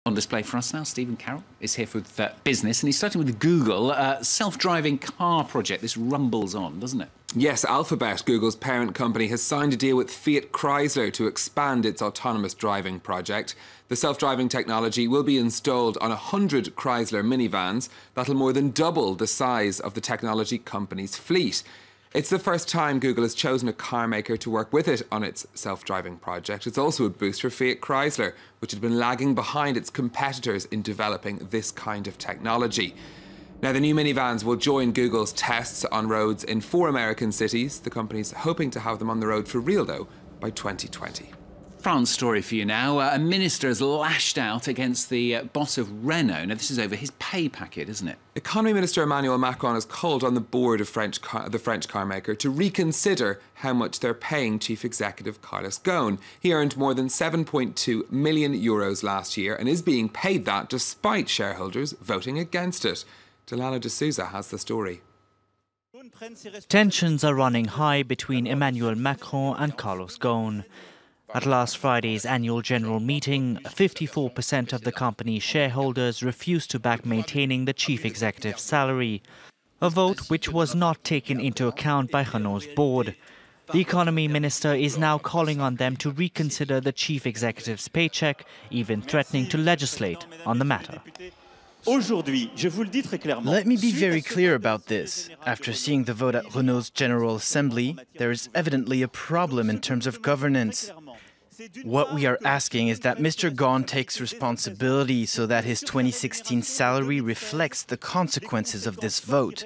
On display for us now, Stephen Carroll is here with business, and he's starting with Google. Self-driving car project. This rumbles on, doesn't it? Yes, Alphabet, Google's parent company, has signed a deal with Fiat Chrysler to expand its autonomous driving project. The self-driving technology will be installed on 100 Chrysler minivans. That'll more than double the size of the technology company's fleet. It's the first time Google has chosen a car maker to work with it on its self-driving project. It's also a boost for Fiat Chrysler, which had been lagging behind its competitors in developing this kind of technology. Now, the new minivans will join Google's tests on roads in 4 American cities. The company's hoping to have them on the road for real, though, by 2020. France story for you now. A minister has lashed out against the boss of Renault. Now, this is over his pay packet, isn't it? Economy Minister Emmanuel Macron has called on the board of the French car maker to reconsider how much they're paying Chief Executive Carlos Ghosn. He earned more than €7.2 million last year and is being paid that despite shareholders voting against it. Delano de Souza has the story. Tensions are running high between Emmanuel Macron and Carlos Ghosn. At last Friday's annual general meeting, 54% of the company's shareholders refused to back maintaining the chief executive's salary, a vote which was not taken into account by Renault's board. The economy minister is now calling on them to reconsider the chief executive's paycheck, even threatening to legislate on the matter. Let me be very clear about this. After seeing the vote at Renault's General Assembly, there is evidently a problem in terms of governance. What we are asking is that Mr. Ghosn takes responsibility so that his 2016 salary reflects the consequences of this vote,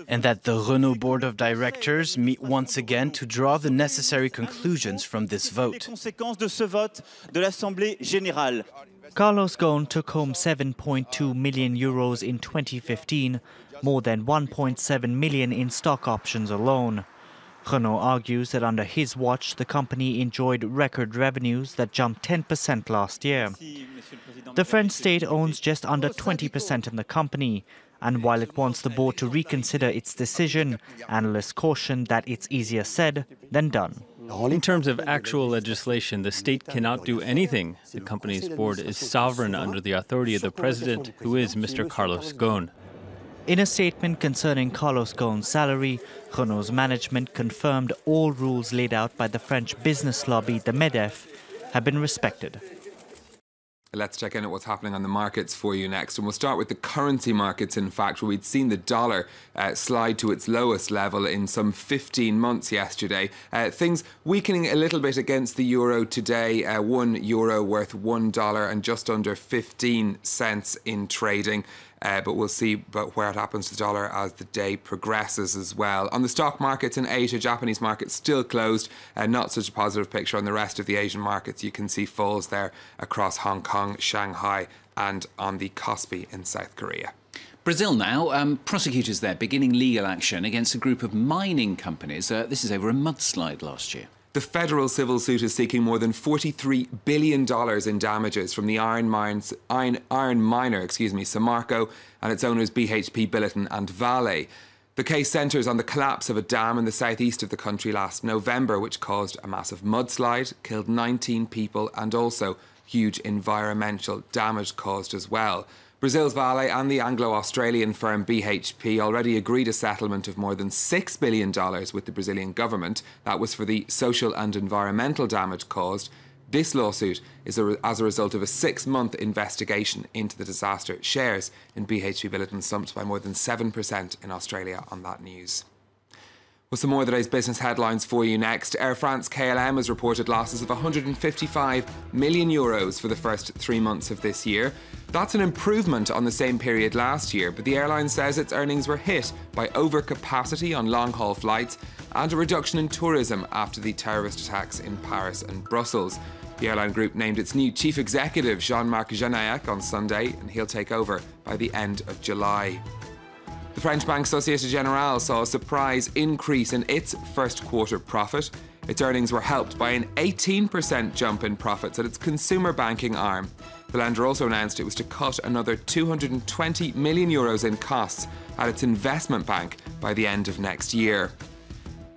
and that the Renault Board of Directors meet once again to draw the necessary conclusions from this vote. Carlos Ghosn took home €7.2 million in 2015, more than 1.7 million in stock options alone. Renault argues that under his watch, the company enjoyed record revenues that jumped 10% last year. The French state owns just under 20% in the company, and while it wants the board to reconsider its decision, analysts caution that it's easier said than done. In terms of actual legislation, the state cannot do anything. The company's board is sovereign under the authority of the president, who is Mr. Carlos Ghosn. In a statement concerning Carlos Ghosn's salary, Renault's management confirmed all rules laid out by the French business lobby, the MEDEF, have been respected. Let's check in at what's happening on the markets for you next. And we'll start with the currency markets, in fact, where we'd seen the dollar slide to its lowest level in some 15 months yesterday. Things weakening a little bit against the euro today. €1 worth $1 and just under 15 cents in trading. But we'll see where it happens to the dollar as the day progresses as well. On the stock markets in Asia, Japanese markets still closed. Not such a positive picture on the rest of the Asian markets. You can see falls there across Hong Kong, Shanghai and on the Kospi in South Korea. Brazil now, prosecutors there beginning legal action against a group of mining companies. This is over a mudslide last year. The federal civil suit is seeking more than $43 billion in damages from the iron miner, Samarco, and its owners BHP Billiton and Vale. The case centres on the collapse of a dam in the southeast of the country last November, which caused a massive mudslide, killed 19 people, and also huge environmental damage caused as well. Brazil's Vale and the Anglo-Australian firm BHP already agreed a settlement of more than $6 billion with the Brazilian government. That was for the social and environmental damage caused. This lawsuit is as a result of a 6-month investigation into the disaster. Shares in BHP Billiton slumped by more than 7% in Australia on that news. Well, some more of today's business headlines for you next. Air France KLM has reported losses of €155 million for the first 3 months of this year. That's an improvement on the same period last year, but the airline says its earnings were hit by overcapacity on long-haul flights and a reduction in tourism after the terrorist attacks in Paris and Brussels. The airline group named its new chief executive, Jean-Marc Janaillac, on Sunday, and he'll take over by the end of July. The French bank Société Générale saw a surprise increase in its first quarter profit. Its earnings were helped by an 18% jump in profits at its consumer banking arm. The lender also announced it was to cut another €220 million in costs at its investment bank by the end of next year.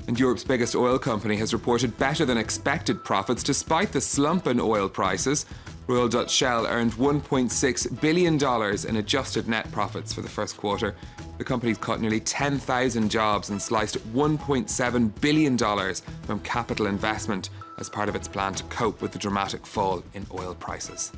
And Europe's biggest oil company has reported better than expected profits despite the slump in oil prices. Royal Dutch Shell earned $1.6 billion in adjusted net profits for the first quarter. The company's cut nearly 10,000 jobs and sliced $1.7 billion from capital investment as part of its plan to cope with the dramatic fall in oil prices.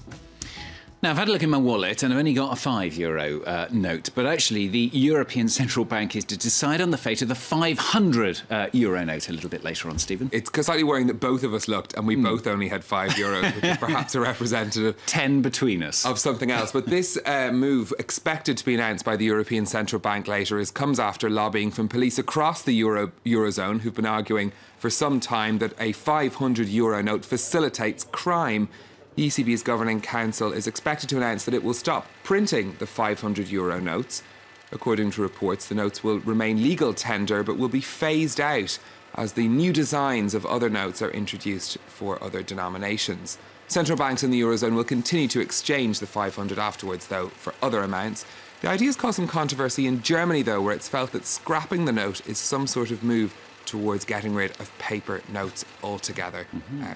Now, I've had a look in my wallet and I've only got a €5 note, but actually the European Central Bank is to decide on the fate of the €500 note a little bit later on, Stephen. It's slightly worrying that both of us looked and we both only had €5, which is perhaps a representative 10 between us of something else. But this move, expected to be announced by the European Central Bank later, comes after lobbying from police across the Eurozone who've been arguing for some time that a €500 note facilitates crime. The ECB's Governing Council is expected to announce that it will stop printing the €500 notes. According to reports, the notes will remain legal tender but will be phased out as the new designs of other notes are introduced for other denominations. Central banks in the Eurozone will continue to exchange the 500 afterwards, though, for other amounts. The idea has caused some controversy in Germany, though, where it's felt that scrapping the note is some sort of move towards getting rid of paper notes altogether.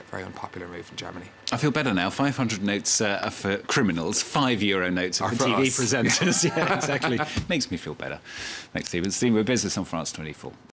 Very unpopular move in Germany. I feel better now. 500 notes are for criminals, €5 notes are for TV presenters. Yeah, exactly. Makes me feel better. Thanks, Stephen. Stephen, we're business on France 24.